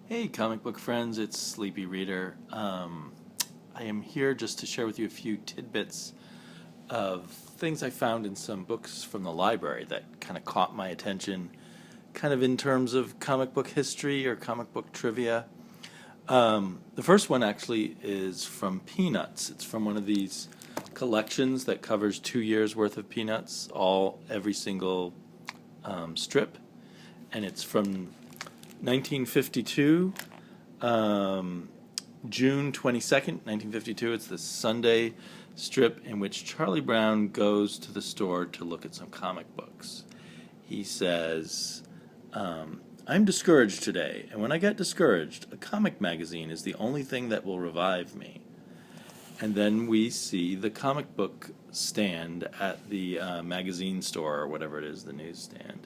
Hey, comic book friends, it's Sleepy Reader. I am here just to share with you a few tidbits of things I found in some books from the library that kind of caught my attention, kind of in terms of comic book history or comic book trivia. The first one actually is from Peanuts. It's from one of these collections that covers 2 years worth of Peanuts, every single strip, and it's from 1952, June 22nd, 1952. It's the Sunday strip in which Charlie Brown goes to the store to look at some comic books. He says, I'm discouraged today, and when I get discouraged, a comic magazine is the only thing that will revive me. And then we see the comic book stand at the magazine store, or whatever it is, the newsstand.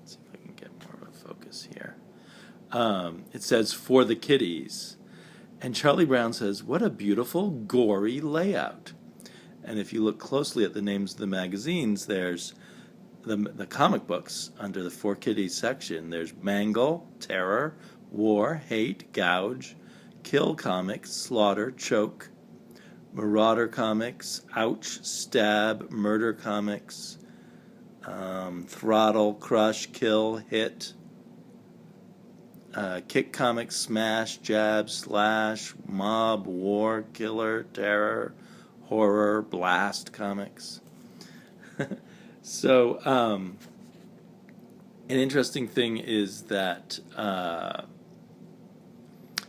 Let's see if I can get more of a focus here. It says, "For the kiddies." And Charlie Brown says, "What a beautiful, gory layout." And if you look closely at the names of the magazines, there's the comic books under the For Kiddies section. There's Mangle, Terror, War, Hate, Gouge, Kill Comics, Slaughter, Choke, Marauder Comics, Ouch, Stab, Murder Comics, Throttle, Crush, Kill, Hit, Kick Comics, Smash, Jab, Slash, Mob, War, Killer, Terror, Horror, Blast Comics. So, an interesting thing is that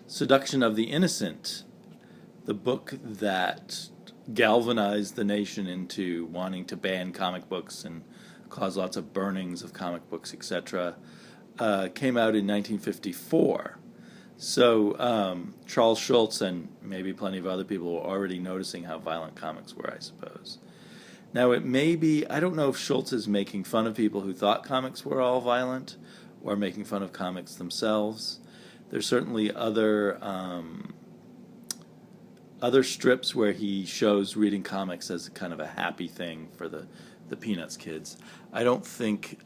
Seduction of the Innocent, the book that galvanized the nation into wanting to ban comic books and cause lots of burnings of comic books, etc., came out in 1954. So Charles Schulz and maybe plenty of other people were already noticing how violent comics were, I suppose. Now it may be, I don't know if Schulz is making fun of people who thought comics were all violent or making fun of comics themselves. There's certainly other strips where he shows reading comics as kind of a happy thing for the Peanuts kids. I don't think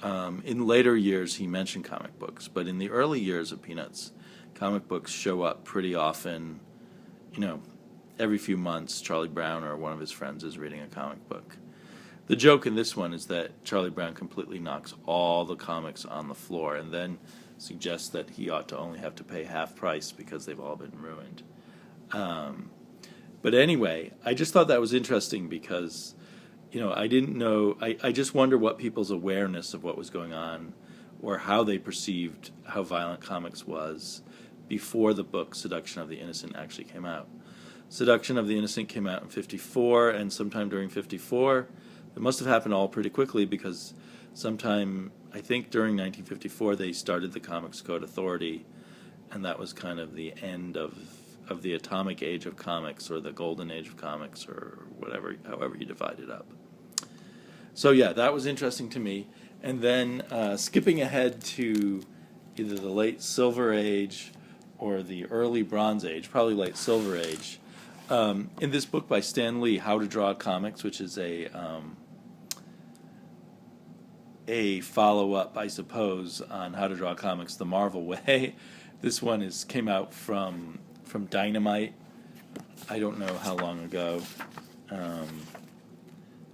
in later years he mentioned comic books, but in the early years of Peanuts, comic books show up pretty often. Every few months, Charlie Brown or one of his friends is reading a comic book. The joke in this one is that Charlie Brown completely knocks all the comics on the floor and then suggests that he ought to only have to pay half price because they've all been ruined. But anyway, I just thought that was interesting because I didn't know, I just wonder what people's awareness of what was going on or how they perceived how violent comics was before the book Seduction of the Innocent actually came out. Seduction of the Innocent came out in 54, and sometime during 54, it must have happened all pretty quickly because sometime, I think during 1954, they started the Comics Code Authority, and that was kind of the end of the atomic age of comics, or the golden age of comics, or whatever, however you divide it up. So yeah, that was interesting to me. And then skipping ahead to either the late Silver Age or the early Bronze Age, probably late Silver Age, in this book by Stan Lee, How to Draw Comics, which is a follow-up, I suppose, on How to Draw Comics the Marvel Way. This one came out from Dynamite. I don't know how long ago.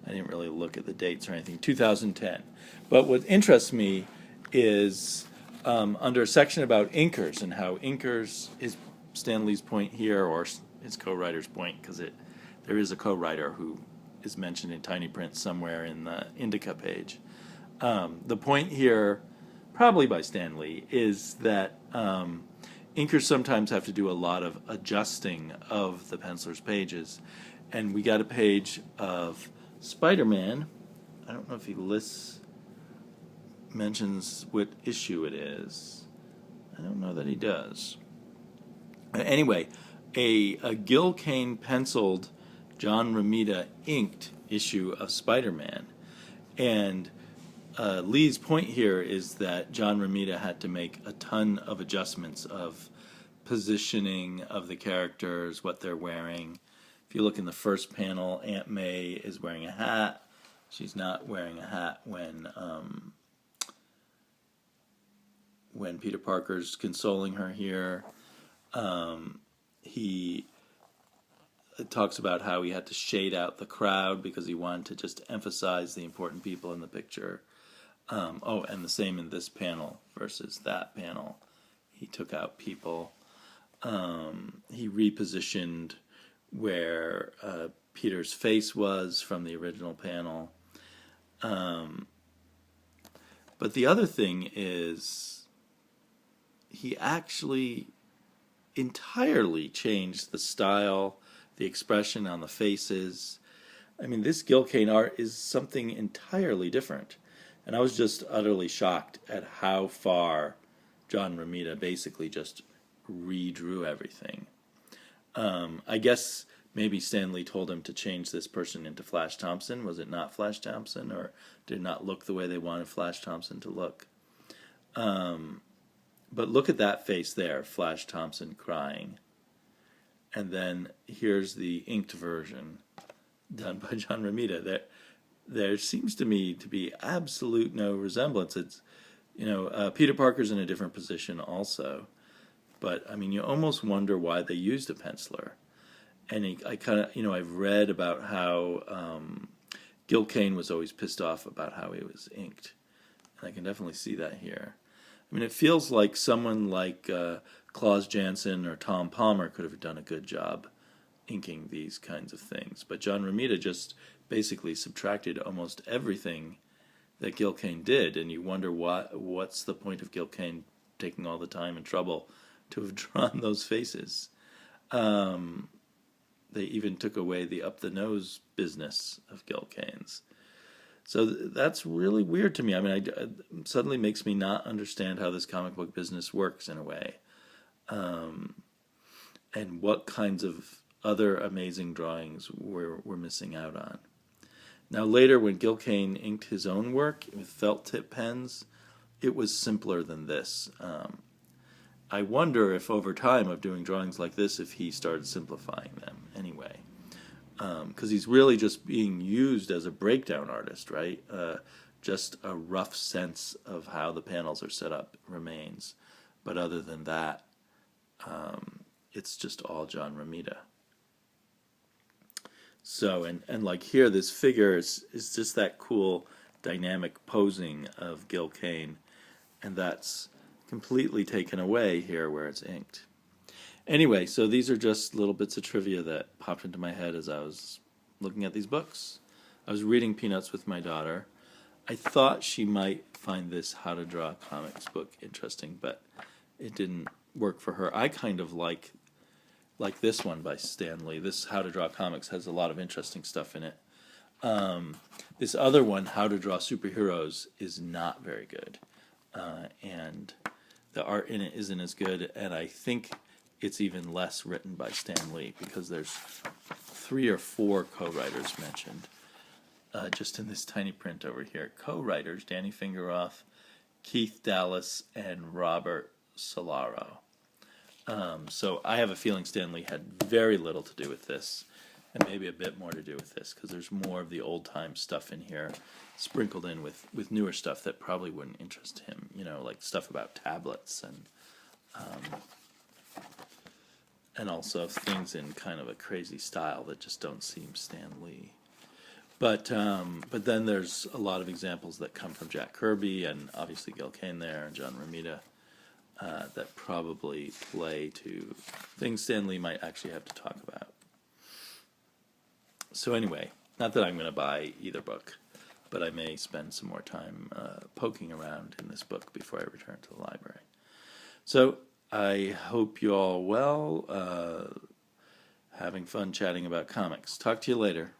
I didn't really look at the dates or anything. 2010. But what interests me is under a section about inkers and how inkers is Stan Lee's point here, or his co-writer's point, because there is a co-writer who is mentioned in tiny print somewhere in the Indica page. The point here, probably by Stan Lee, is that inkers sometimes have to do a lot of adjusting of the penciler's pages. And we got a page of Spider-Man. I don't know if he mentions what issue it is. I don't know that he does. Anyway, a Gil Kane penciled, John Romita inked issue of Spider-Man. And Lee's point here is that John Romita had to make a ton of adjustments of positioning of the characters, what they're wearing. If you look in the first panel, Aunt May is wearing a hat. She's not wearing a hat when when Peter Parker's consoling her here, he talks about how he had to shade out the crowd because he wanted to just emphasize the important people in the picture. And the same in this panel versus that panel. He took out people. He repositioned where Peter's face was from the original panel. But the other thing is he actually entirely changed the style, the expression on the faces. I mean, this Gil Kane art is something entirely different. And I was just utterly shocked at how far John Romita basically just redrew everything. I guess maybe Stan Lee told him to change this person into Flash Thompson. Was it not Flash Thompson, or did it not look the way they wanted Flash Thompson to look? But look at that face there, Flash Thompson crying. And then here's the inked version done by John Romita. There seems to me to be absolute no resemblance. It's, Peter Parker's in a different position also. But, I mean, you almost wonder why they used a penciler. And I kind of, I've read about how Gil Kane was always pissed off about how he was inked. And I can definitely see that here. I mean, it feels like someone like Klaus Janson or Tom Palmer could have done a good job inking these kinds of things. But John Romita just basically subtracted almost everything that Gil Kane did. And you wonder what's the point of Gil Kane taking all the time and trouble to have drawn those faces. They even took away the up-the-nose business of Gil Kane's. So that's really weird to me. I mean, it suddenly makes me not understand how this comic book business works in a way. And what kinds of other amazing drawings we're missing out on. Now later, when Gil Kane inked his own work with felt-tip pens, it was simpler than this. I wonder if over time of doing drawings like this, if he started simplifying them anyway. Because he's really just being used as a breakdown artist, right? Just a rough sense of how the panels are set up remains. But other than that, it's just all John Romita. So, and like here, this figure is just that cool dynamic posing of Gil Kane. And that's completely taken away here where it's inked. Anyway, so these are just little bits of trivia that popped into my head as I was looking at these books. I was reading Peanuts with my daughter. I thought she might find this How to Draw Comics book interesting, but it didn't work for her. I kind of like this one by Stan Lee. This How to Draw Comics has a lot of interesting stuff in it. This other one, How to Draw Superheroes, is not very good. And the art in it isn't as good, and I think it's even less written by Stan Lee because there's 3 or 4 co-writers mentioned just in this tiny print over here. Co-writers, Danny Fingeroff, Keith Dallas, and Robert Solaro. So I have a feeling Stan Lee had very little to do with this, and maybe a bit more to do with this, because there's more of the old-time stuff in here sprinkled in with newer stuff that probably wouldn't interest him, like stuff about tablets and also things in kind of a crazy style that just don't seem Stan Lee. But then there's a lot of examples that come from Jack Kirby and obviously Gil Kane there and John Romita that probably play to things Stan Lee might actually have to talk about. So anyway, not that I'm going to buy either book, but I may spend some more time poking around in this book before I return to the library. So I hope you all well, having fun chatting about comics. Talk to you later.